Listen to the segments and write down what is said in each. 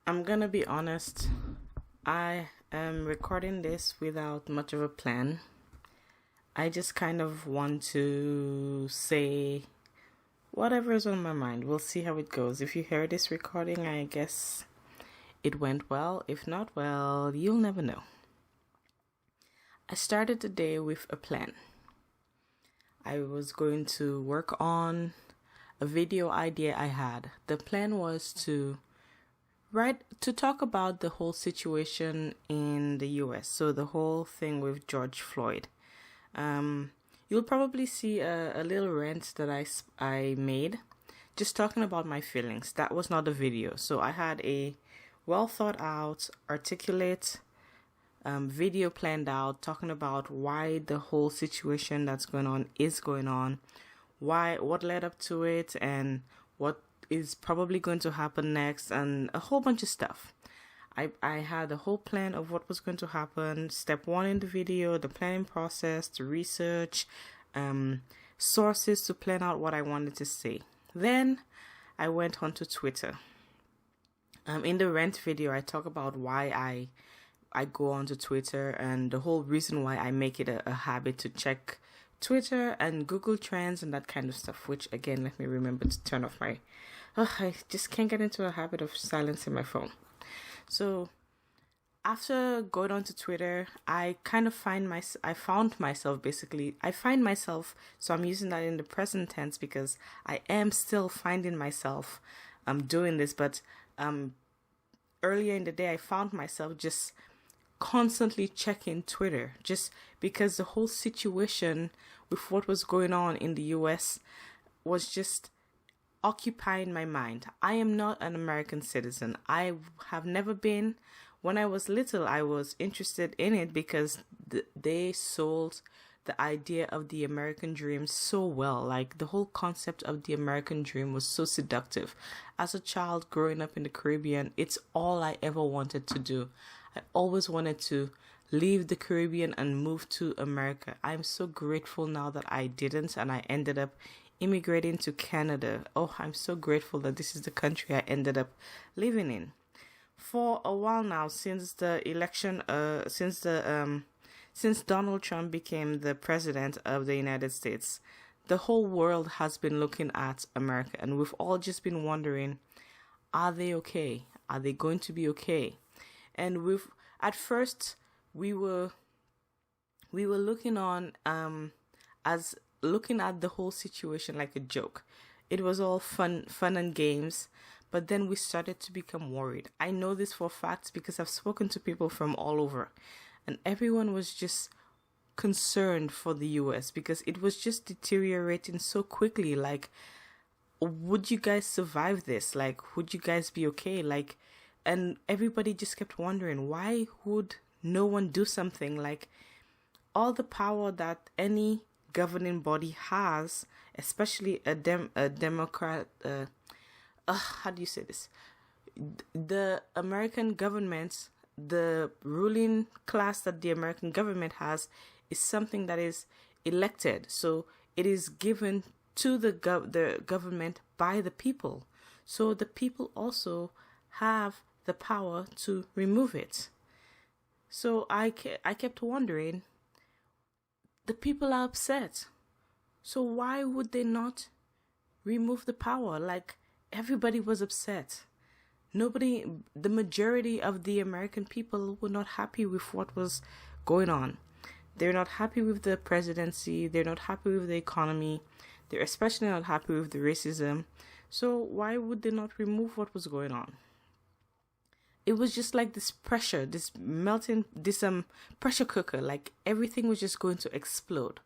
I'm gonna be honest. I am recording this without much of a plan. I just kind of want to say whatever is on my mind. We'll see how it goes. If you hear this recording, I guess it went well. If not, well, you'll never know. I started the day with a plan. I was going to work on a video idea I had. The plan was to talk about the whole situation in the US. So the whole thing with George Floyd. You'll probably see a little rant that I made just talking about my feelings. That was not a video. So I had a well thought out, articulate video planned out talking about why the whole situation that's going on is going on, what led up to it, and what is probably going to happen next, and a whole bunch of stuff. I had a whole plan of what was going to happen. Step 1 in the video, the planning process, the research, sources to plan out what I wanted to say. Then I went onto Twitter. In the rant video, I talk about why I go onto Twitter and the whole reason why I make it a habit to check Twitter and Google Trends and that kind of stuff, which again, let me remember to turn off my, I just can't get into a habit of silencing my phone. So after going onto Twitter, I find myself, so I'm using that in the present tense because I am still finding myself doing this, but earlier in the day, I found myself just constantly checking Twitter just because the whole situation with what was going on in the US was just occupying my mind. I am not an American citizen. I have never been. When I was little, I was interested in it because they sold the idea of the American dream so well. Like the whole concept of the American dream was so seductive. As a child growing up in the Caribbean, it's all I ever wanted to do. I always wanted to leave the Caribbean and move to America. I'm so grateful now that I didn't and I ended up immigrating to Canada. Oh, I'm so grateful that this is the country I ended up living in. For a while now, since the election, since Donald Trump became the president of the United States, the whole world has been looking at America and we've all just been wondering, are they okay? Are they going to be okay? And at first we were looking on as looking at the whole situation like a joke. It was all fun and games, but then we started to become worried. I know this for facts because I've spoken to people from all over, and everyone was just concerned for the US because it was just deteriorating so quickly. Like, would you guys survive this? Like, would you guys be okay? Like, and everybody just kept wondering, why would no one do something? Like, all the power that any governing body has, especially a Democrat, how do you say this? The American government, the ruling class that the American government has is something that is elected. So it is given to the government by the people. So the people also have the power to remove it. So I kept wondering, the people are upset. So why would they not remove the power? Like, everybody was upset. The majority of the American people were not happy with what was going on. They're not happy with the presidency. They're not happy with the economy. They're especially not happy with the racism. So why would they not remove what was going on? It was just like this pressure, this melting, this pressure cooker, like everything was just going to explode.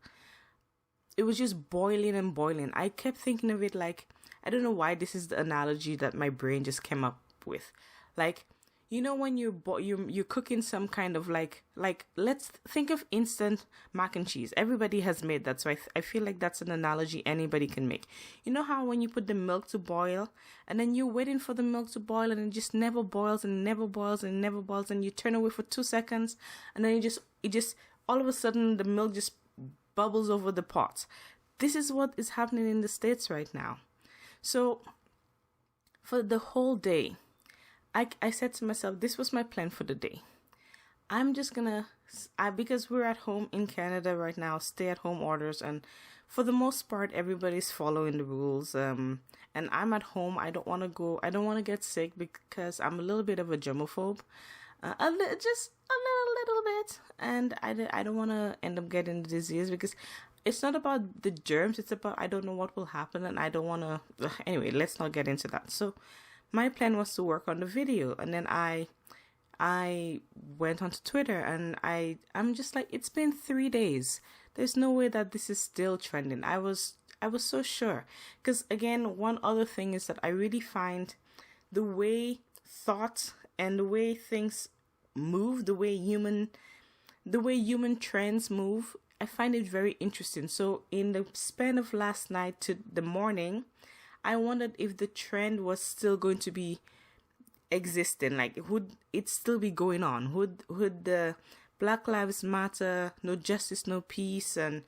It was just boiling and boiling. I kept thinking of it like, I don't know why this is the analogy that my brain just came up with. Like, you know, when you're cooking some kind of like let's think of instant mac and cheese. Everybody has made that, so I feel like that's an analogy anybody can make. You know how when you put the milk to boil and then you're waiting for the milk to boil and it just never boils and never boils and never boils, and you turn away for 2 seconds and then it just all of a sudden the milk just bubbles over the pot. This is what is happening in the States right now. So for the whole day, I said to myself, this was my plan for the day. I'm just gonna, because we're at home in Canada right now, stay at home orders, and for the most part, everybody's following the rules. And I'm at home. I don't want to get sick because I'm a little bit of a germaphobe, just a little bit, and I don't want to end up getting the disease because it's not about the germs. It's about I don't know what will happen, and I don't want to. Anyway, let's not get into that. So, my plan was to work on the video, and then I went onto Twitter, and I'm just like, it's been 3 days. There's no way that this is still trending. I was so sure, because again, one other thing is that I really find the way thought and the way things move, the way human trends move, I find it very interesting. So in the span of last night to the morning, I wondered if the trend was still going to be existing. Like, would it still be going on? Would the Black Lives Matter, no justice, no peace, and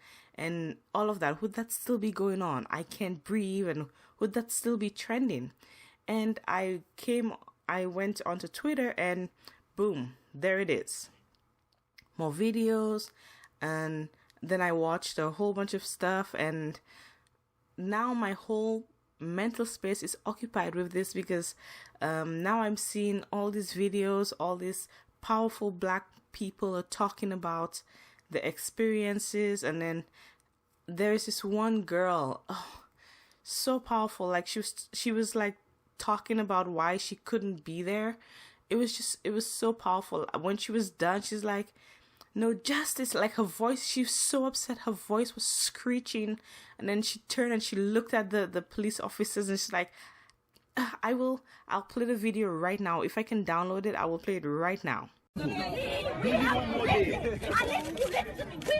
all of that, would that still be going on? I can't breathe, and would that still be trending? And I went onto Twitter, and boom, there it is. More videos, and then I watched a whole bunch of stuff, and now my whole mental space is occupied with this because now I'm seeing all these videos, all these powerful Black people are talking about the experiences, and then there's this one girl, so powerful, like she was like talking about why she couldn't be there. It was so powerful. When she was done, she's like, no justice, like her voice, she was so upset, her voice was screeching, and then she turned and she looked at the police officers, and she's like, I'll play the video right now. If I can download it, I will play it right now. Listen to me.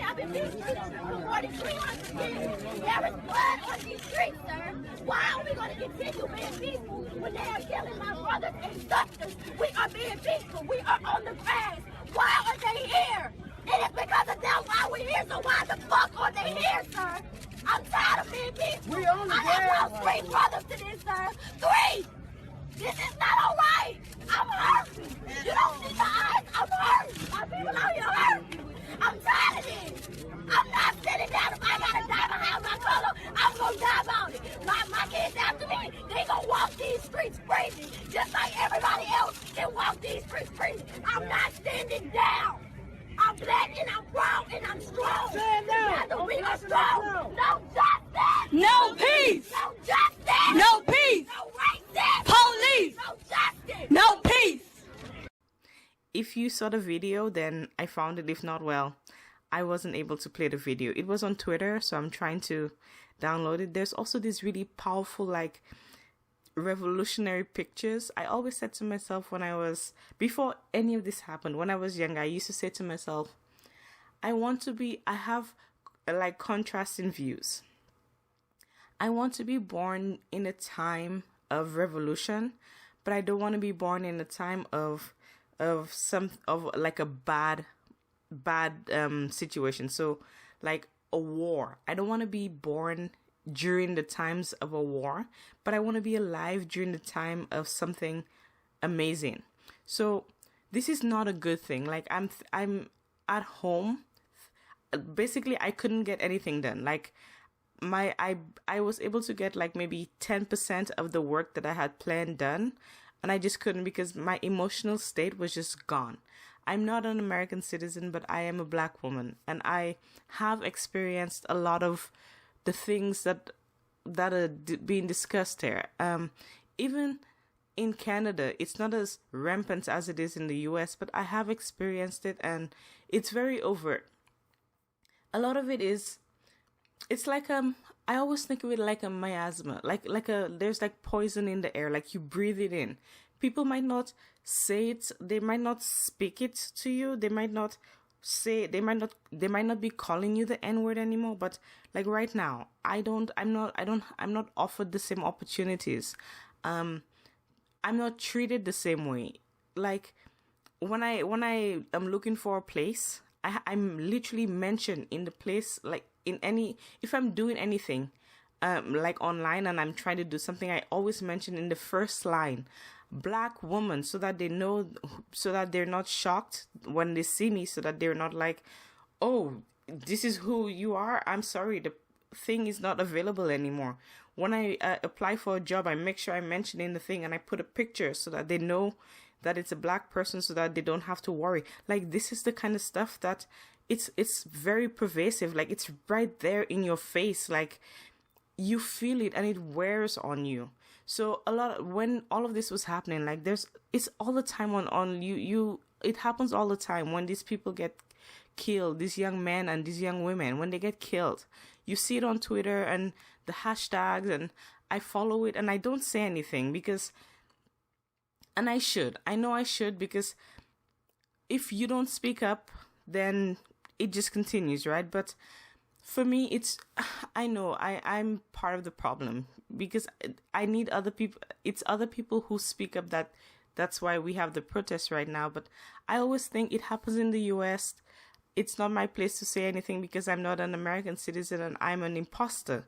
I've been being for 4,300 years. There is blood on these streets, sir. Why are we going to continue being peaceful when they are killing my brothers and sisters? We are being peaceful. We are on the grass. Why are they here? It is because of them why we're here. So why the fuck are they here, sir? I'm tired of being peaceful. We on the grass. I have lost 3 brothers to this, sir. 3. This is not all right. I'm hurt. You don't see the eyes. I'm hurt. My people out here hurt. I'm tired of this. I'm not sitting down. If I gotta die behind my color, I'm gonna die about it. My kids after me, they gonna walk these streets crazy, just like everybody else can walk these streets crazy. I'm not standing down. I'm Black and I'm proud and I'm strong. Stand down. Together we are strong. No justice. No peace. No justice. No peace. No racism. Police. No justice. No peace. If you saw the video, then I found it. If not, well, I wasn't able to play the video. It was on Twitter, so I'm trying to download it. There's also these really powerful, like, revolutionary pictures. I always said to myself before any of this happened, when I was younger, I used to say to myself, I have like contrasting views. I want to be born in a time of revolution, but I don't want to be born in a time of like a bad situation. So like a war. I don't want to be born during the times of a war, but I want to be alive during the time of something amazing. So this is not a good thing. Like I'm at home. Basically, I couldn't get anything done. Like I was able to get like maybe 10% of the work that I had planned done, and I just couldn't because my emotional state was just gone. I'm not an American citizen, but I am a Black woman, and I have experienced a lot of the things that are being discussed here. Even in Canada, it's not as rampant as it is in the US, but I have experienced it, and it's very overt. A lot of it is, it's like I always think of it like a miasma, there's like poison in the air, like you breathe it in. People might not say it, they might not speak it to you, they might not be calling you the N-word anymore, but like right now, I'm not offered the same opportunities. I'm not treated the same way. Like when I am looking for a place, I'm literally mentioned in the place, like if I'm doing anything, like online and I'm trying to do something, I always mention in the first line, black woman, so that they know, so that they're not shocked when they see me, so that they're not like, oh, this is who you are. I'm sorry, the thing is not available anymore. When I apply for a job, I make sure I mention in the thing, and I put a picture so that they know that it's a black person, so that they don't have to worry. Like, this is the kind of stuff that it's very pervasive. Like, it's right there in your face. Like, you feel it and it wears on you. So when all of this was happening, like, it's all the time on you, it happens all the time when these people get killed, these young men and these young women, when they get killed. You see it on Twitter and the hashtags, and I follow it, and I don't say anything because, and I know I should, because if you don't speak up, then it just continues, right? But for me, I know I'm part of the problem, because I need other people. It's other people who speak up. That's why we have the protests right now. But I always think it happens in the US. It's not my place to say anything because I'm not an American citizen and I'm an imposter.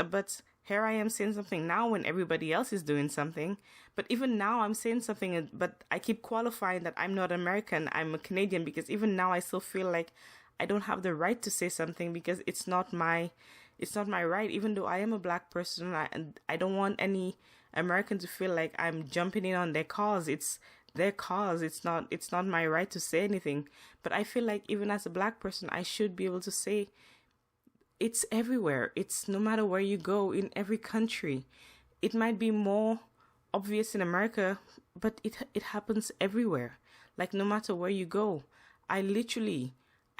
But here I am saying something now when everybody else is doing something. But even now I'm saying something, but I keep qualifying that I'm not American, I'm a Canadian, because even now I still feel like I don't have the right to say something because it's not my right, even though I am a black person, and I don't want any American to feel like I'm jumping in on their cause. It's their cause. It's not my right to say anything. But I feel like even as a black person, I should be able to say, it's everywhere. It's no matter where you go in every country. It might be more obvious in America, but it happens everywhere. Like, no matter where you go. I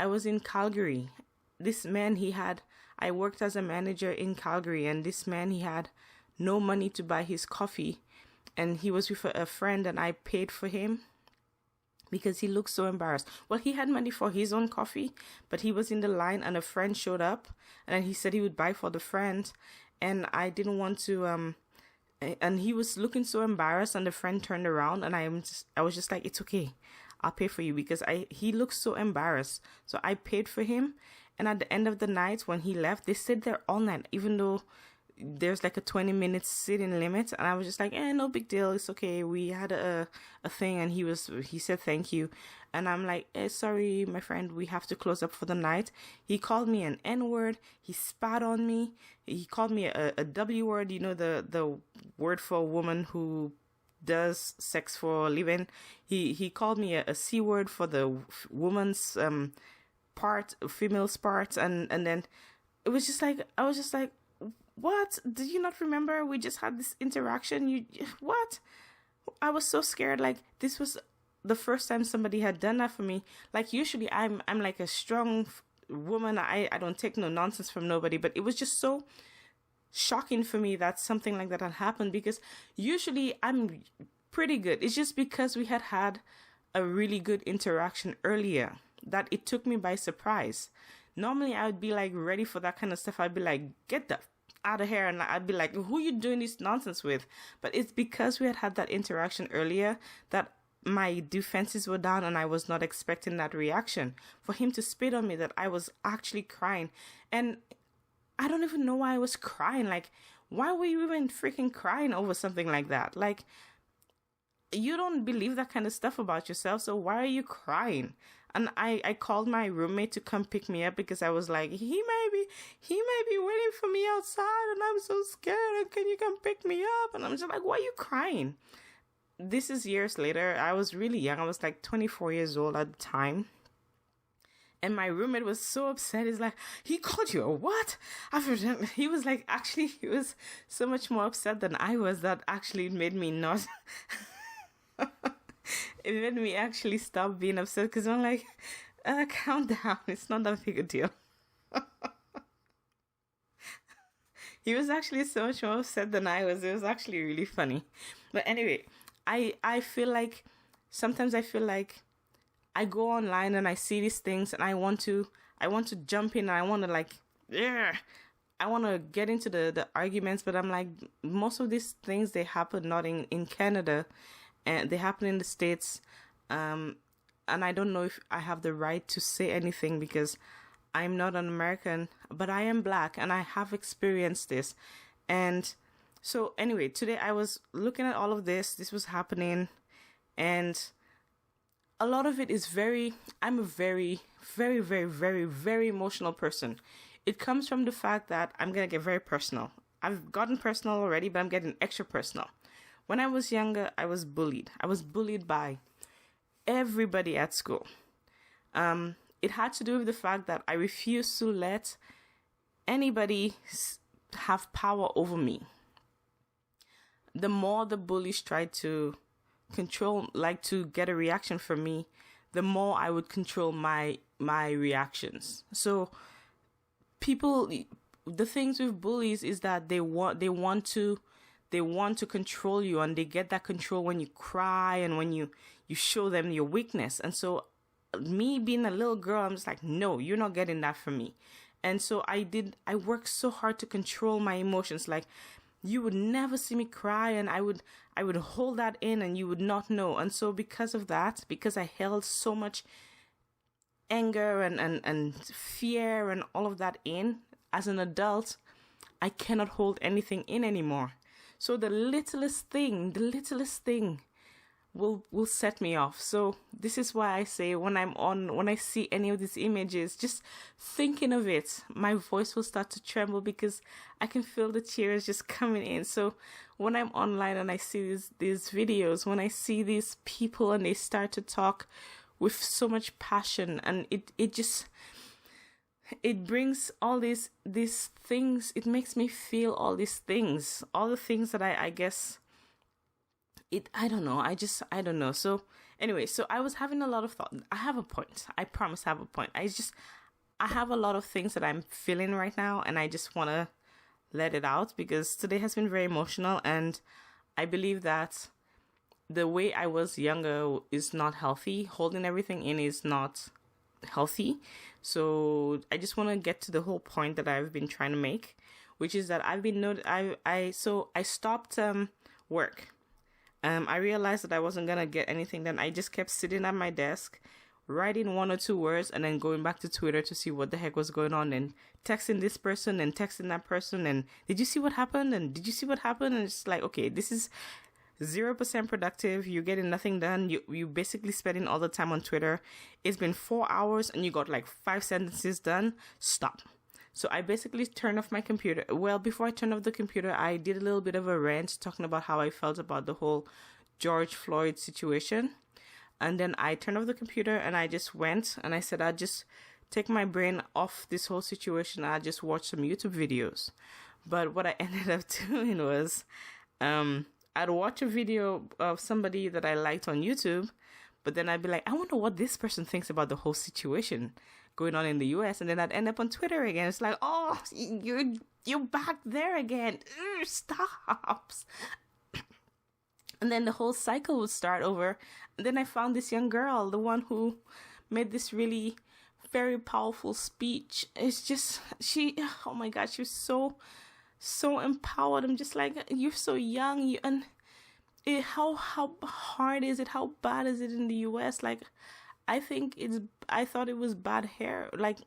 was in Calgary. This man, I worked as a manager in Calgary, and this man, he had no money to buy his coffee, and he was with a friend, and I paid for him because he looked so embarrassed. Well, he had money for his own coffee, but he was in the line, and a friend showed up, and he said he would buy for the friend, and I didn't want to, and he was looking so embarrassed, and the friend turned around, and I was just like, it's okay, I'll pay for you, because he looked so embarrassed. So I paid for him. And at the end of the night, when he left, they stayed there all night, even though there's like a 20-minute sitting limit. And I was just like, no big deal. It's okay. We had a thing, and he said thank you. And I'm like, sorry, my friend, we have to close up for the night. He called me an N-word. He spat on me. He called me a W word, the word for a woman who does sex for a living. He called me a C word for the woman's female's part, and then it was just like, I was just like, what? Do you not remember? We just had this interaction. What? I was so scared. Like, this was the first time somebody had done that for me. Like, usually I'm like a strong woman. I don't take no nonsense from nobody, but it was just so shocking for me that something like that had happened, because usually I'm pretty good. It's just because we had a really good interaction earlier that it took me by surprise. Normally I would be like ready for that kind of stuff. I'd be like, get the out of here, and I'd be like, who you doing this nonsense with? But it's because we had that interaction earlier that my defenses were down, and I was not expecting that reaction. For him to spit on me, that I was actually crying. And I don't even know why I was crying. Like, why were you even freaking crying over something like that? Like, you don't believe that kind of stuff about yourself, so why are you crying? And I called my roommate to come pick me up, because I was like, he may be waiting for me outside, and I'm so scared, and can you come pick me up? And I'm just like, why are you crying? This is years later. I was really young. I was like 24 years old at the time. And my roommate was so upset. He's like, he called you a what? He was like, actually, he was so much more upset than I was, that actually it made me not... It made me actually stop being upset, because I'm like, calm down. It's not that big a deal. He was actually so much more upset than I was. It was actually really funny. But anyway, I feel like, sometimes I feel like I go online and I see these things, and I want to jump in, and I want to like, yeah, I want to get into the arguments, but I'm like, most of these things, they happen not in Canada, and they happen in the States, and I don't know if I have the right to say anything, because I'm not an American, but I am black, and I have experienced this. And So anyway, today I was looking at all of this. This was happening, and a lot of it is I'm a very, very, very, very, very emotional person. It comes from the fact that I'm going to get very personal. I've gotten personal already, but I'm getting extra personal. When I was younger, I was bullied. I was bullied by everybody at school. It had to do with the fact that I refused to let anybody have power over me. The more the bullies tried to control, like to get a reaction from me, the more I would control my reactions. So the things with bullies is that they want to control you, and they get that control when you cry and when you show them your weakness. And so me being a little girl, I'm just like, no, you're not getting that from me. And so I worked so hard to control my emotions. Like, you would never see me cry, and I would hold that in, and you would not know. And so because of that, because I held so much anger and fear and all of that in, as an adult, I cannot hold anything in anymore. So the littlest thing will set me off. So this is why I say when I see any of these images, just thinking of it, my voice will start to tremble because I can feel the tears just coming in. So when I'm online and I see these videos, when I see these people and they start to talk with so much passion, and it brings all these things, it makes me feel all these things, all the things that I guess I don't know. So anyway, so I was having a lot of thought. I have a point. I promise I have a point. I have a lot of things that I'm feeling right now, and I just want to let it out because today has been very emotional, and I believe that the way I was younger is not healthy. Holding everything in is not healthy. So I just want to get to the whole point that I've been trying to make, which is that I stopped work. I realized that I wasn't going to get anything done. I just kept sitting at my desk, writing 1 or 2 words, and then going back to Twitter to see what the heck was going on, and texting this person and texting that person, and did you see what happened? And did you see what happened? And it's like, okay, this is 0% productive. You're getting nothing done. You basically spending all the time on Twitter. It's been 4 hours and you got like 5 sentences done. Stop. So I basically turned off my computer. Well, before I turned off the computer, I did a little bit of a rant talking about how I felt about the whole George Floyd situation. And then I turned off the computer and I just went and I said, I'd just take my brain off this whole situation. I'd just watch some YouTube videos. But what I ended up doing was, I'd watch a video of somebody that I liked on YouTube, but then I'd be like, I wonder what this person thinks about the whole situation going on in the US. And then I'd end up on Twitter again. It's like, oh, you're back there again. Stop. And then the whole cycle would start over. And then I found this young girl, the one who made this really very powerful speech. It's just, oh my God, she was so empowered. I'm just like, you're so young. How hard is it? How bad is it in the US? Like, I thought it was bad hair. Like,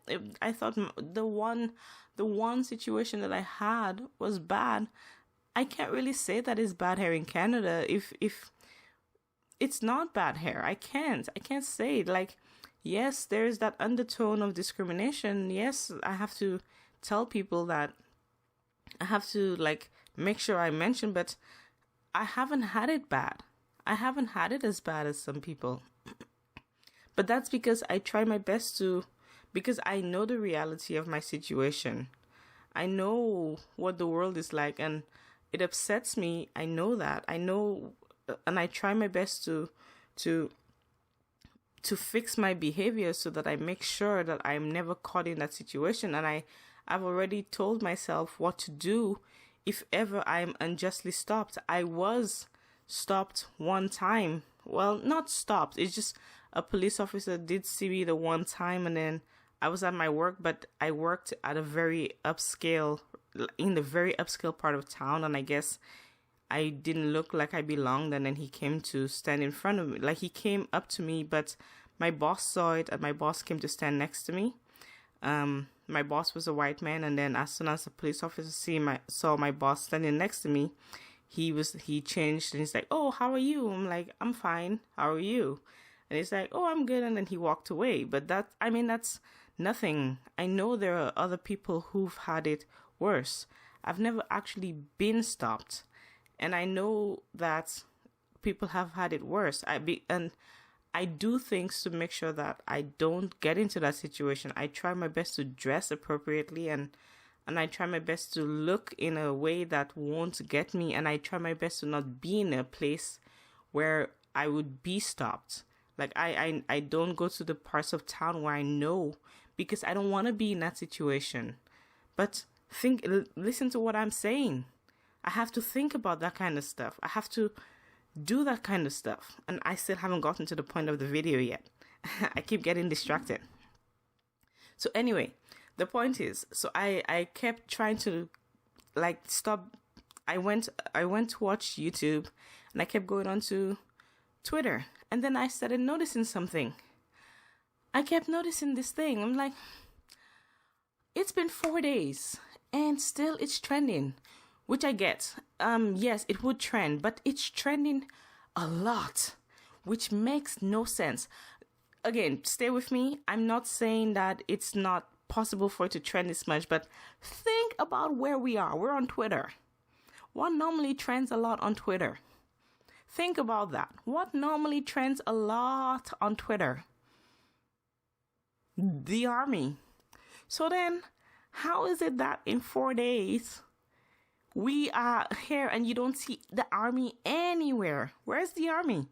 I thought the one situation that I had was bad. I can't really say that it's bad hair in Canada if it's not bad hair. I can't say it. Like, yes, there's that undertone of discrimination. Yes, I have to tell people that. I have to like make sure I mention, but I haven't had it bad. I haven't had it as bad as some people. But that's because I try my best because I know the reality of my situation. I know what the world is like, and it upsets me. I know that. I know, and I try my best to fix my behavior so that I make sure that I'm never caught in that situation. And I've already told myself what to do if ever I'm unjustly stopped. I was stopped one time. Well, not stopped. It's just a police officer did see me the one time, and then I was at my work, but I worked at in the very upscale part of town, and I guess I didn't look like I belonged, and then he came to stand in front of me. Like, he came up to me, but my boss saw it, and my boss came to stand next to me. my boss was a white man, and then as soon as the police officer saw my boss standing next to me, he changed and he's like, "Oh, how are you?" I'm like, "I'm fine. How are you?" And he's like, "Oh, I'm good." And then he walked away. But that's nothing. I know there are other people who've had it worse. I've never actually been stopped. And I know that people have had it worse. And I do things to make sure that I don't get into that situation. I try my best to dress appropriately, and I try my best to look in a way that won't get me, and I try my best to not be in a place where I would be stopped. Like I don't go to the parts of town where I know, because I don't want to be in that situation. But listen to what I'm saying. I have to think about that kind of stuff. I have to do that kind of stuff. And I still haven't gotten to the point of the video yet. I keep getting distracted. So anyway, the point is, so I kept trying to stop. I went to watch YouTube, and I kept going on to Twitter. And then I started noticing something. I kept noticing this thing. I'm like, it's been 4 days and still it's trending, which I get. Yes, it would trend, but it's trending a lot, which makes no sense. Again, stay with me. I'm not saying that it's not possible for it to trend this much, but think about where we are. We're on Twitter. What normally trends a lot on Twitter? Think about that. What normally trends a lot on Twitter? The army. So then, how is it that in 4 days we are here and you don't see the army anywhere? Where's the army?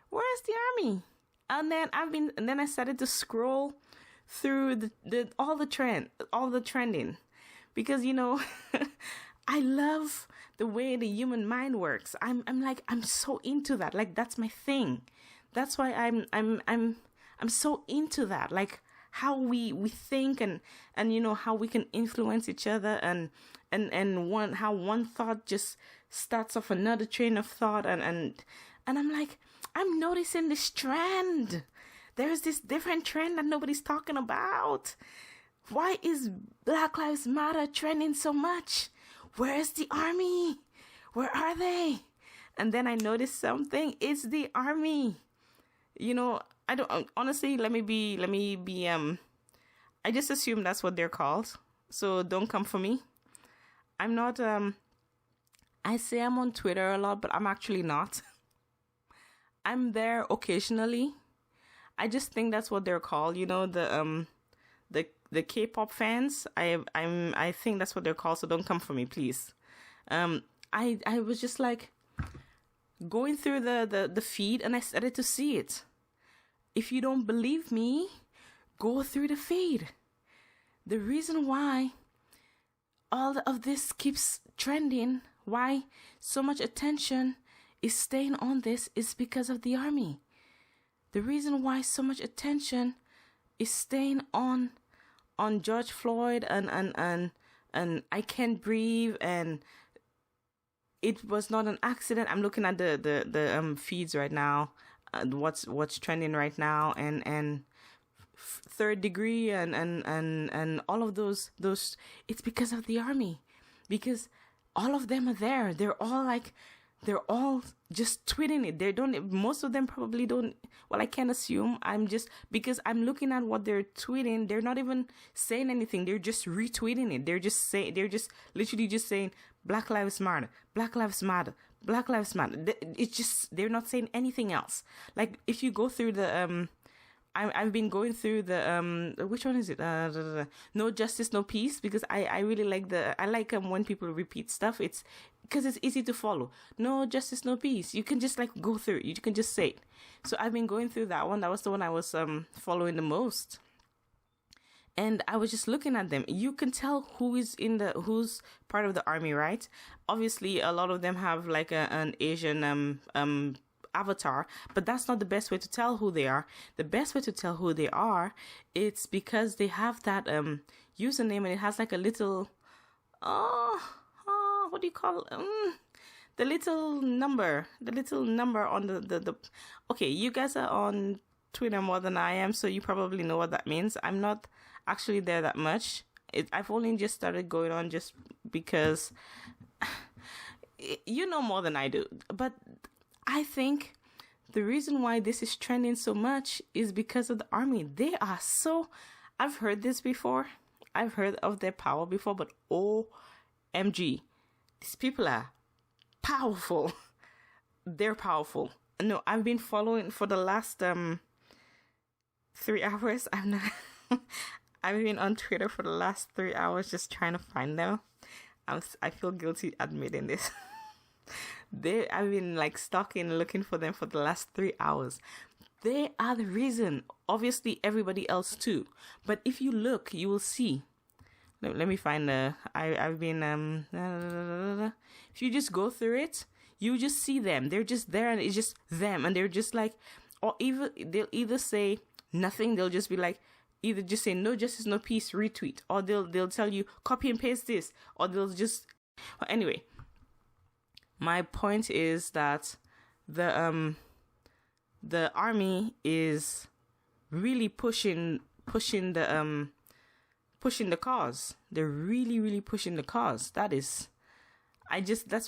Where's the army? And then I started to scroll through all the trending, because I love the way the human mind works. I'm so into that. Like, that's my thing. That's why I'm so into that. Like, how we think and how we can influence each other, and how one thought just starts off another train of thought, and I'm like, I'm noticing this trend. There's this different trend that nobody's talking about. Why is Black Lives Matter trending so much? Where's the army? Where are they? And then I noticed something. It's the army. I don't, honestly, let me be, I just assume that's what they're called. So don't come for me. I'm not, I say I'm on Twitter a lot, but I'm actually not. I'm there occasionally. I just think that's what they're called. The K-pop fans. I think that's what they're called. So don't come for me, please. I was just like going through the feed, and I started to see it. If you don't believe me, go through the feed. The reason why all of this keeps trending, why so much attention is staying on this, is because of the army. The reason why so much attention is staying on George Floyd and I Can't Breathe, and it was not an accident. I'm looking at the feeds right now. What's trending right now, and Third Degree and all of those, it's because of the army, because all of them are there. They're all just tweeting it. Most of them probably don't. Well, I can't assume. Because I'm looking at what they're tweeting. They're not even saying anything. They're just retweeting it. They're just literally just saying Black Lives Matter, Black Lives Matter, Black Lives Matter. It's just, they're not saying anything else. Like, if you go through the, I've been going through the, which one is it? No Justice, No Peace, because I really like when people repeat stuff. It's because it's easy to follow. No Justice, No Peace. You can just go through it. You can just say it. So I've been going through that one. That was the one I was following the most. And I was just looking at them. You can tell who's part of the army, right? Obviously, a lot of them have an Asian avatar, but that's not the best way to tell who they are. The best way to tell who they are, it's because they have that username, and it has a little what do you call it? The little number on the okay, you guys are on Twitter more than I am, so you probably know what that means. I'm not actually there that much. I've only just started going on just because you know more than I do. But I think the reason why this is trending so much is because of the army. They are so... I've heard this before. I've heard of their power before, but OMG, these people are powerful. They're powerful. No, I've been following for the last 3 hours. I've been on Twitter for the last 3 hours just trying to find them. I feel guilty admitting this. I've been like stalking, looking for them for the last 3 hours. They are the reason. Obviously, everybody else too. But if you look, you will see. Let me find I've been if you just go through it, you just see them. They're just there, and it's just them, and they're just like, or even they'll either say nothing. They'll just be like, either just say no justice, no peace, retweet, or they'll tell you copy and paste this, or they'll just. Well, anyway, my point is that the army is really pushing the cause. They're really pushing the cause. That's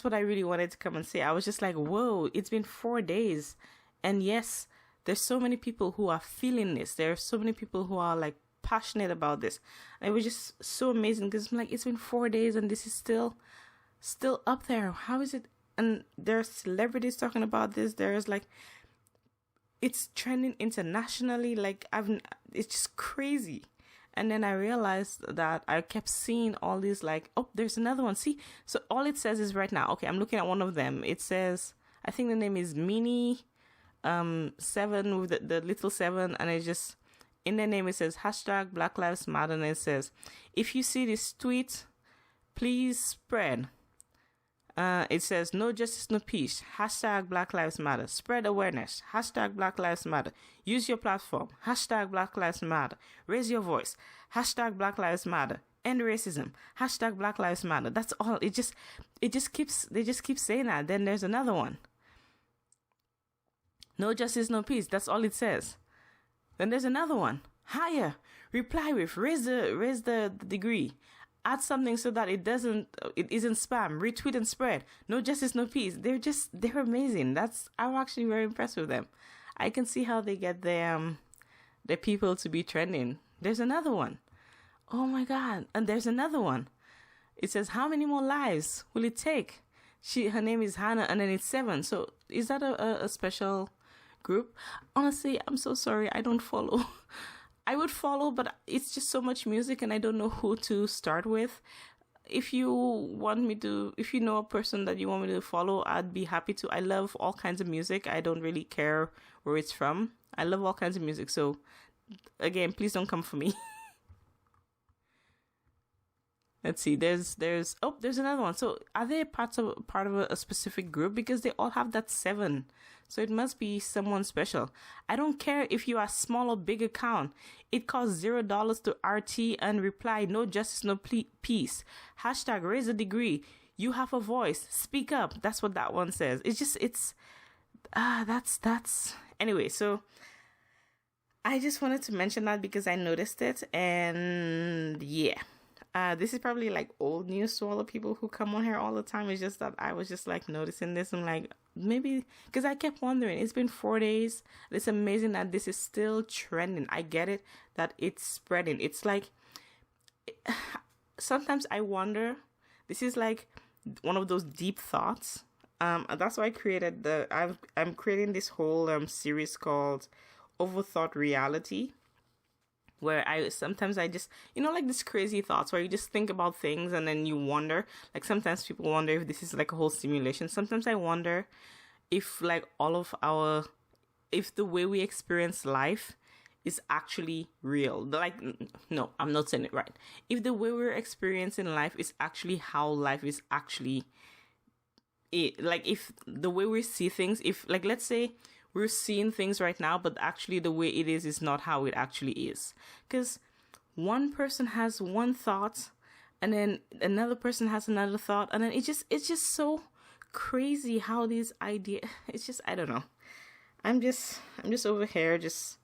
what I really wanted to come and say. I was just like, whoa, it's been 4 days. And yes, there's so many people who are feeling this. There are so many people who are like passionate about this. And it was just so amazing because I'm like, it's been 4 days and this is still up there. How is it? And there's celebrities talking about this. There's like, it's trending internationally. Like it's just crazy. And then I realized that I kept seeing all these like, oh, there's another one. See, so all it says is right now. Okay, I'm looking at one of them. It says, I think the name is Mini 7 with the little 7, and it just in the name it says hashtag Black Lives Matter, and it says, if you see this tweet, please spread. It says no justice, no peace. Hashtag Black Lives Matter. Spread awareness. Hashtag Black Lives Matter. Use your platform. Hashtag Black Lives Matter. Raise your voice. Hashtag Black Lives Matter. End racism. Hashtag Black Lives Matter. That's all. They just keep saying that. Then there's another one. No justice, no peace. That's all it says. Then there's another one. Higher. Reply with. Raise the degree. Add something so that it isn't spam. Retweet and spread. No justice, no peace. They're amazing. I'm actually very impressed with them. I can see how they get their people to be trending. There's another one. Oh my God. And there's another one. It says, how many more lives will it take? Her name is Hannah, and then it's 7. So is that a special group? Honestly, I'm so sorry. I don't follow. I would follow, but it's just so much music and I don't know who to start with. If you know a person that you want me to follow, I'd be happy to. I love all kinds of music. I don't really care where it's from. I love all kinds of music. So again, please don't come for me. Let's see. There's another one. So are they part of a specific group? Because they all have that 7. So it must be someone special. I don't care if you are small or big account. It costs $0 to RT and reply, no justice, no peace. Hashtag raise a degree. You have a voice. Speak up. That's what that one says. That's anyway. So I just wanted to mention that because I noticed it, and yeah. This is probably like old news to all the people who come on here all the time. It's just that I was just like noticing this. I'm like, maybe because I kept wondering, it's been 4 days. It's amazing that this is still trending. I get it that it's spreading. It's like, sometimes I wonder, this is like one of those deep thoughts. That's why I created I'm creating this whole series called Overthought Reality, where I just, like this crazy thoughts where you just think about things and then you wonder, like sometimes people wonder if this is like a whole simulation. Sometimes I wonder if like if the way we experience life is actually real. Like, no, I'm not saying it right. If the way we're experiencing life is actually how life is actually, like if the way we see things, if like, let's say, we're seeing things right now, but actually the way it is not how it actually is. Because one person has one thought, and then another person has another thought, and then it's just so crazy how these ideas. It's just, I don't know. I'm just over here just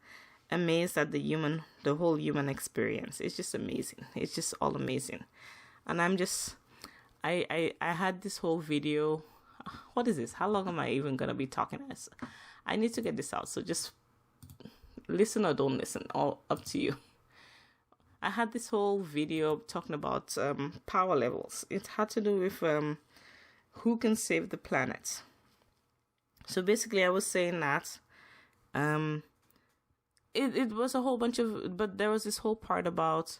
amazed at the whole human experience. It's just amazing. It's just all amazing. And I'm just, I had this whole video. What is this? How long am I even gonna be talking as? I need to get this out. So just listen or don't listen, all up to you. I had this whole video talking about power levels. It had to do with who can save the planet. So basically, I was saying that it was a whole bunch of, but there was this whole part about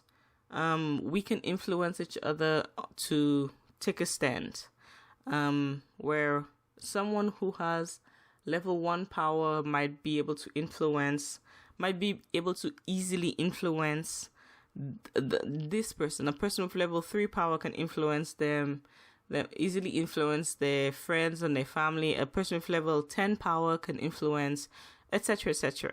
we can influence each other to take a stand. Where someone who has level 1 power might be able to easily influence this person. A person with level 3 power can influence them easily influence their friends and their family. A person with level 10 power can influence, etc., etc.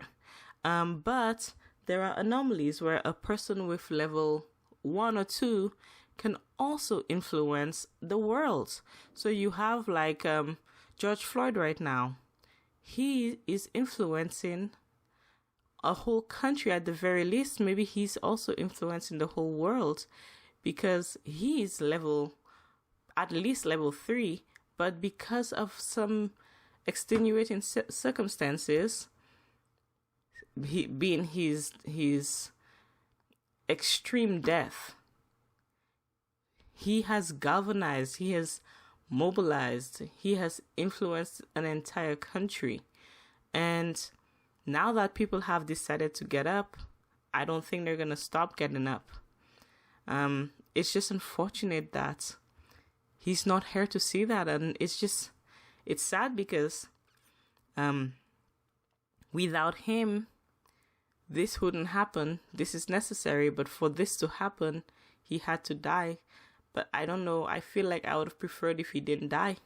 But there are anomalies where a person with level 1 or 2 can also influence the world. So you have like George Floyd right now. He is influencing a whole country at the very least. Maybe he's also influencing the whole world because he's at least level 3, but because of some extenuating circumstances, being his extreme death, he has galvanized, he has mobilized, he has influenced an entire country. And now that people have decided to get up, I don't think they're going to stop getting up. It's just unfortunate that he's not here to see that. And it's sad because without him, this wouldn't happen. This is necessary, but for this to happen, he had to die. But I don't know. I feel like I would have preferred if he didn't die.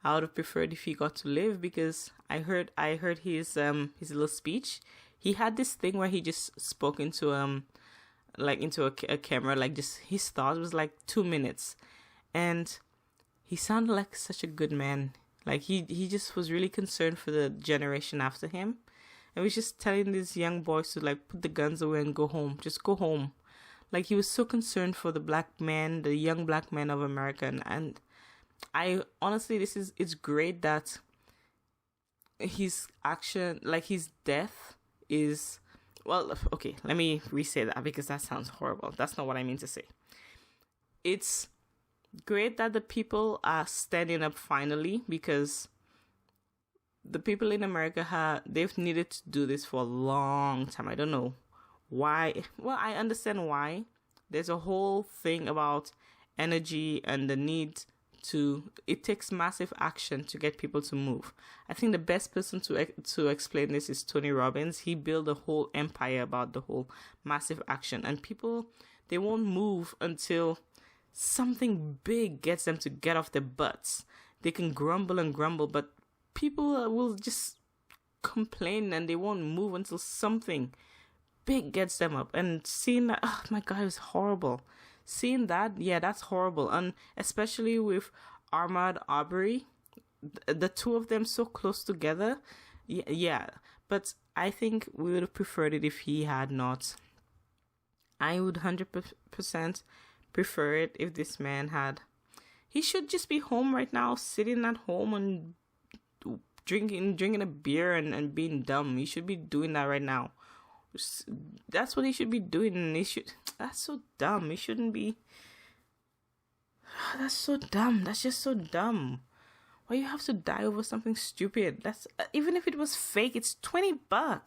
I would have preferred if he got to live, because I heard his little speech. He had this thing where he just spoke into a camera, like just his thoughts. It was like 2 minutes, and he sounded like such a good man. Like he just was really concerned for the generation after him, and was just telling these young boys to like put the guns away and go home. Just go home. Like he was so concerned for the black man, the young black men of America, and I honestly, it's great that his action, like his death is, well, okay, let me re-say that because that sounds horrible. That's not what I mean to say. It's great that the people are standing up finally, because the people in America they've needed to do this for a long time. I don't know why. Well, I understand why. There's a whole thing about energy and the need it takes massive action to get people to move. I think the best person to explain this is Tony Robbins. He built a whole empire about the whole massive action, and people, they won't move until something big gets them to get off their butts. They can grumble and grumble, but people will just complain and they won't move until something big gets them up. And seeing that, oh my God, it was horrible. Seeing that, yeah, that's horrible. And especially with Ahmaud Arbery, the two of them so close together. Yeah. But I think we would have preferred it if he had not. I would 100% prefer it if this man had. He should just be home right now, sitting at home and drinking a beer and being dumb. He should be doing that right now. That's what he should be doing. That's so dumb. He shouldn't be. That's so dumb. That's just so dumb. Why you have to die over something stupid? That's even if it was fake, it's $20.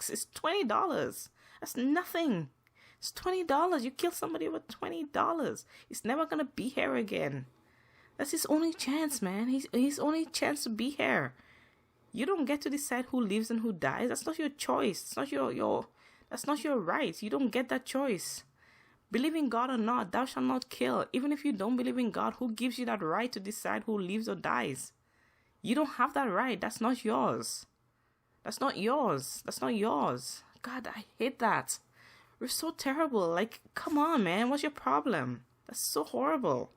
It's $20. That's nothing. It's $20. You kill somebody with $20. He's never gonna be here again. That's his only chance, man. His only chance to be here. You don't get to decide who lives and who dies. That's not your choice. It's not your That's not your right. You don't get that choice. Believe in God or not, thou shalt not kill. Even if you don't believe in God, who gives you that right to decide who lives or dies? You don't have that right. That's not yours. That's not yours. That's not yours. God, I hate that. We're so terrible. Like, come on, man. What's your problem? That's so horrible.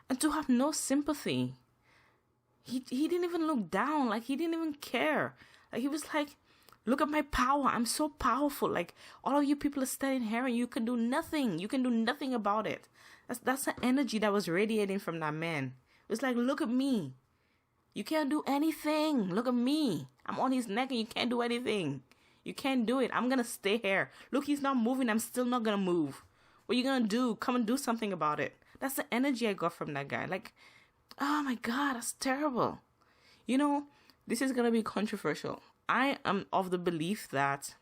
And to have no sympathy. He didn't even look down. Like, he didn't even care. Like, he was like, Look at my power. I'm so powerful. Like, all of you people are standing here and you can do nothing. You can do nothing about it. That's the energy that was radiating from that man. It was like, look at me. You can't do anything. Look at me. I'm on his neck and you can't do anything. You can't do it. I'm going to stay here. Look, he's not moving. I'm still not going to move. What are you going to do? Come and do something about it. That's the energy I got from that guy. Like, oh my God, that's terrible. You know, this is going to be controversial. I am of the belief that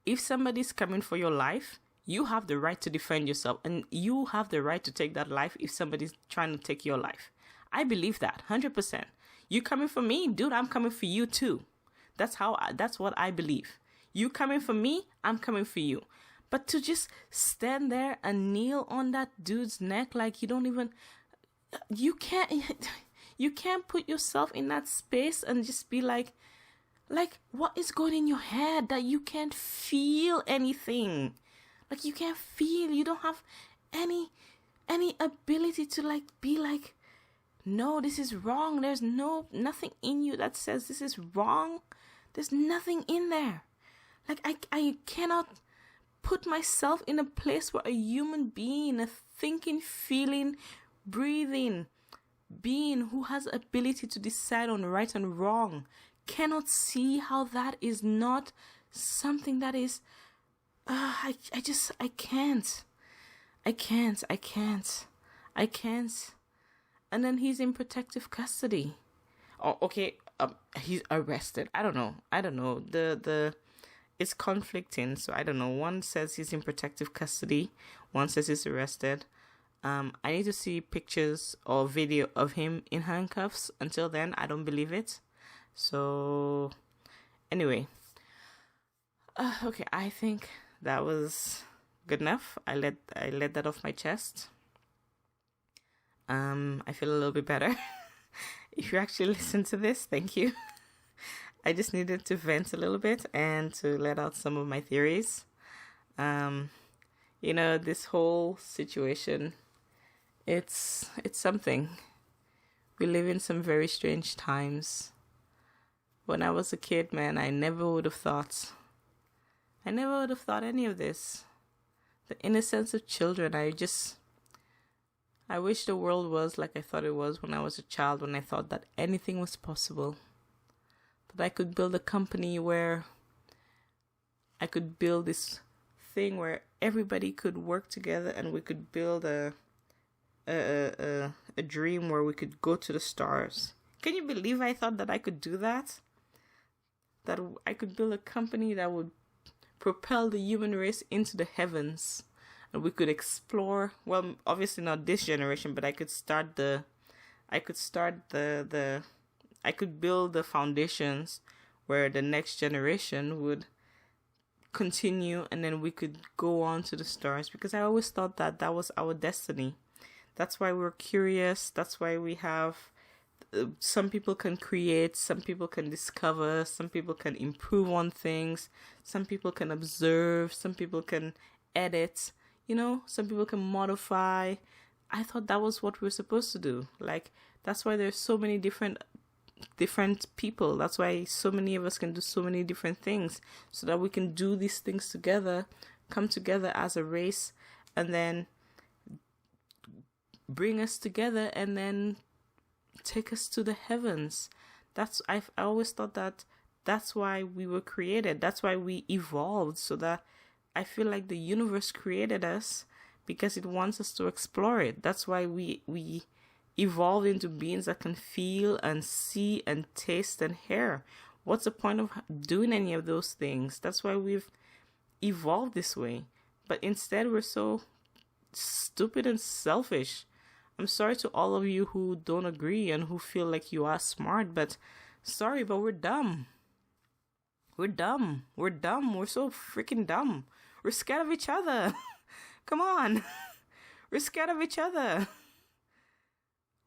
if somebody's coming for your life, you have the right to defend yourself, and you have the right to take that life if somebody's trying to take your life. I believe that 100%. You coming for me, dude, I'm coming for you too. That's what I believe. You coming for me, I'm coming for you. But to just stand there and kneel on that dude's neck like you don't even, you can't put yourself in that space and just be like, what is going in your head that you can't feel anything? Like, you can't feel, you don't have any ability to like be like, no, this is wrong. There's nothing in you that says this is wrong. There's nothing in there. Like, I cannot put myself in a place where a human being, a thinking, feeling, breathing being who has the ability to decide on right and wrong cannot see how that is not something that is, I can't. And then he's in protective custody. Oh, okay. He's arrested. I don't know. It's conflicting. So I don't know. One says he's in protective custody. One says he's arrested. I need to see pictures or video of him in handcuffs. Until then, I don't believe it. So anyway. Okay. I think that was good enough. I let that off my chest. I feel a little bit better. If you actually listen to this, thank you. I just needed to vent a little bit and to let out some of my theories. This whole situation, it's something. We live in some very strange times. When I was a kid, man, I never would have thought any of this. The innocence of children, I wish the world was like I thought it was when I was a child, when I thought that anything was possible. That I could build a company where I could build this thing where everybody could work together and we could build a dream where we could go to the stars. Can you believe I thought that I could do that? That I could build a company that would propel the human race into the heavens. And we could explore, well, obviously not this generation, but I could build the foundations where the next generation would continue, and then we could go on to the stars, because I always thought that was our destiny. That's why we're curious. That's why we have, some people can create, some people can discover, some people can improve on things, some people can observe, some people can edit. Some people can modify. I thought that was what we were supposed to do. Like, that's why there's so many different people. That's why so many of us can do so many different things, so that we can do these things together, come together as a race, and then bring us together and then take us to the heavens. I always thought that's why we were created. That's why we evolved, so that I feel like the universe created us because it wants us to explore it. That's why we evolved into beings that can feel and see and taste and hear. What's the point of doing any of those things? That's why we've evolved this way. But instead, we're so stupid and selfish. I'm sorry to all of you who don't agree and who feel like you are smart, but sorry, but we're dumb. We're dumb. We're so freaking dumb. We're scared of each other. Come on. We're scared of each other.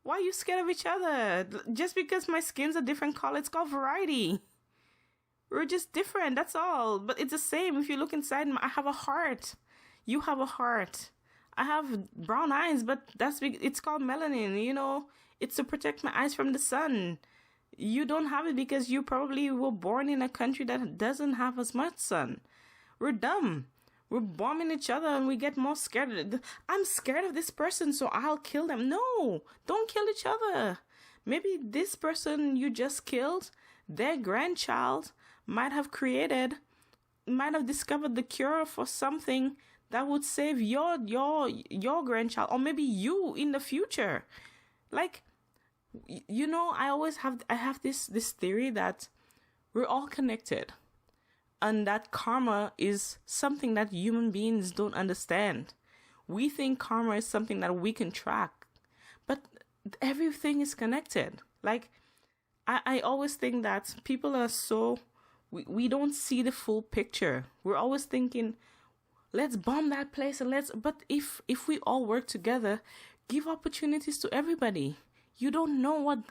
Why are you scared of each other? Just because my skin's a different color, it's called variety. We're just different, that's all. But it's the same. If you look inside, I have a heart. You have a heart. I have brown eyes, but it's called melanin, It's to protect my eyes from the sun. You don't have it because you probably were born in a country that doesn't have as much sun. We're dumb. We're bombing each other and we get more scared. I'm scared of this person, so I'll kill them. No, don't kill each other. Maybe this person you just killed, their grandchild might have discovered the cure for something that would save your grandchild, or maybe you in the future. Like, you know, I have this theory that we're all connected, and that karma is something that human beings don't understand. We think karma is something that we can track, but everything is connected. Like, I always think that people are so, we don't see the full picture. We're always thinking, let's bomb that place but if we all work together, give opportunities to everybody. You don't know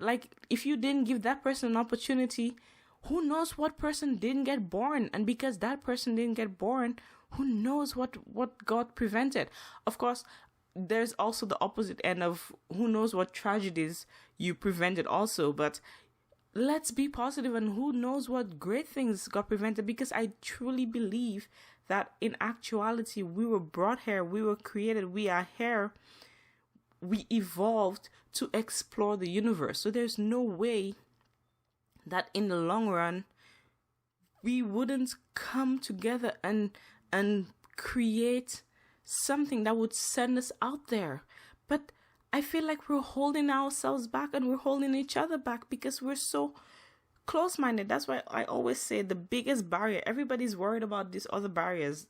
like, if you didn't give that person an opportunity, who knows what person didn't get born? And because that person didn't get born, who knows what got prevented? Of course, there's also the opposite end of who knows what tragedies you prevented also. But let's be positive, and who knows what great things got prevented, because I truly believe that in actuality, we were brought here, we were created, we are here, we evolved to explore the universe. So there's no way that in the long run, we wouldn't come together and create something that would send us out there. But I feel like we're holding ourselves back and we're holding each other back because we're so close-minded. That's why I always say the biggest barrier, everybody's worried about these other barriers,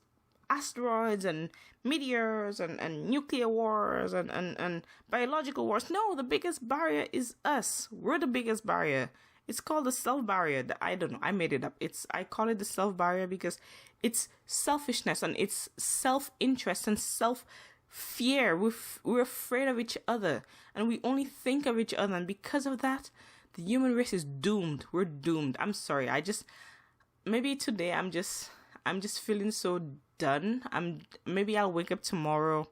asteroids and meteors and nuclear wars and biological wars. No, the biggest barrier is us. We're the biggest barrier. It's called the self barrier. I don't know. I made it up. I call it the self barrier because it's selfishness and it's self-interest and self-fear. We're afraid of each other and we only think of each other. And because of that, the human race is doomed. We're doomed. I'm sorry. Maybe today I'm just feeling so done. Maybe I'll wake up tomorrow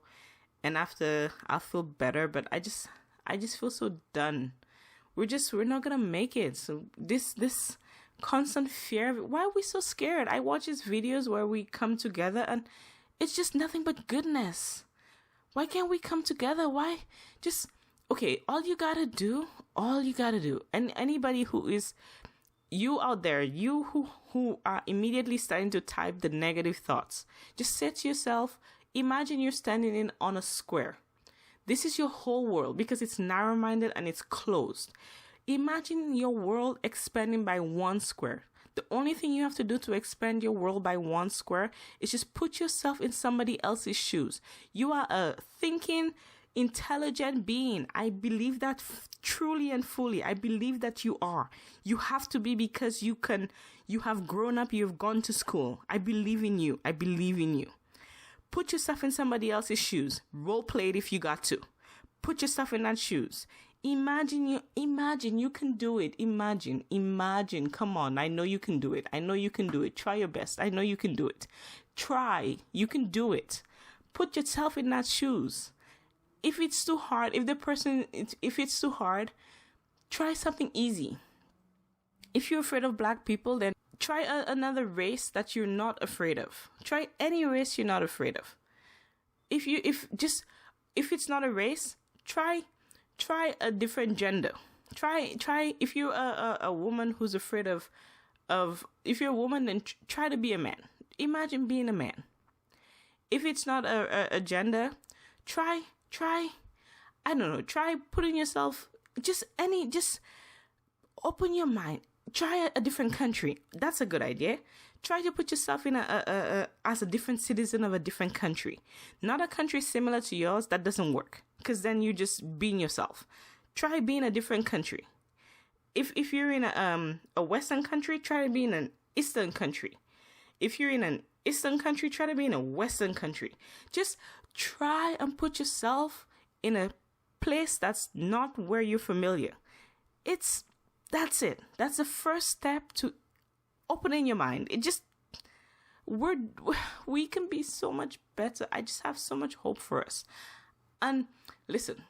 and after I'll feel better, but I just feel so done. We're not gonna make it. So this constant fear of it, why are we so scared? I watch these videos where we come together and it's just nothing but goodness. Why can't we come together? Why just okay, all you gotta do, and anybody who is you out there, you who are immediately starting to type the negative thoughts, just say to yourself, imagine you're standing on a square. This is your whole world because it's narrow-minded and it's closed. Imagine your world expanding by 1 square. The only thing you have to do to expand your world by 1 square is just put yourself in somebody else's shoes. You are a thinking, intelligent being. I believe that truly and fully. I believe that you are. You have to be because you have grown up, you've gone to school. I believe in you. I believe in you. Put yourself in somebody else's shoes. Role play it if you got to. Put yourself in that shoes. Imagine you can do it. Imagine. Come on. I know you can do it. Try your best. I know you can do it. Try. You can do it. Put yourself in that shoes. If it's too hard, if it's too hard, try something easy. If you're afraid of black people, then try another race that you're not afraid of. Try any race you're not afraid of. If it's not a race, try a different gender. Try if you're a woman who's afraid of if you're a woman, then try to be a man. Imagine being a man. If it's not a gender, try I don't know, try putting yourself just open your mind. Try a different country. That's a good idea. Try to put yourself in as a different citizen of a different country. Not a country similar to yours. That doesn't work. Because then you're just being yourself. Try being a different country. If you're in a Western country, try to be in an Eastern country. If you're in an Eastern country, try to be in a Western country. Just try and put yourself in a place that's not where you're familiar. That's it. That's the first step to opening your mind. We can be so much better. I just have so much hope for us. And listen,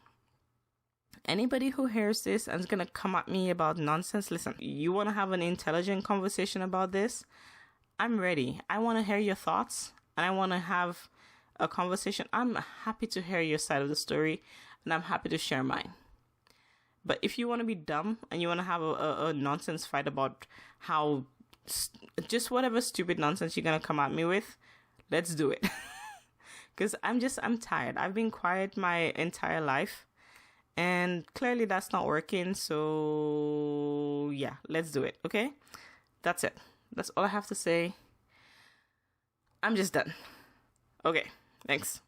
Anybody who hears this and is going to come at me about nonsense, listen, you want to have an intelligent conversation about this? I'm ready. I want to hear your thoughts and I want to have a conversation. I'm happy to hear your side of the story and I'm happy to share mine. But if you want to be dumb and you want to have a nonsense fight about how just whatever stupid nonsense you're going to come at me with, let's do it. Because I'm tired. I've been quiet my entire life. And clearly that's not working. So yeah, let's do it. Okay? That's it. That's all I have to say. I'm just done. Okay. Thanks.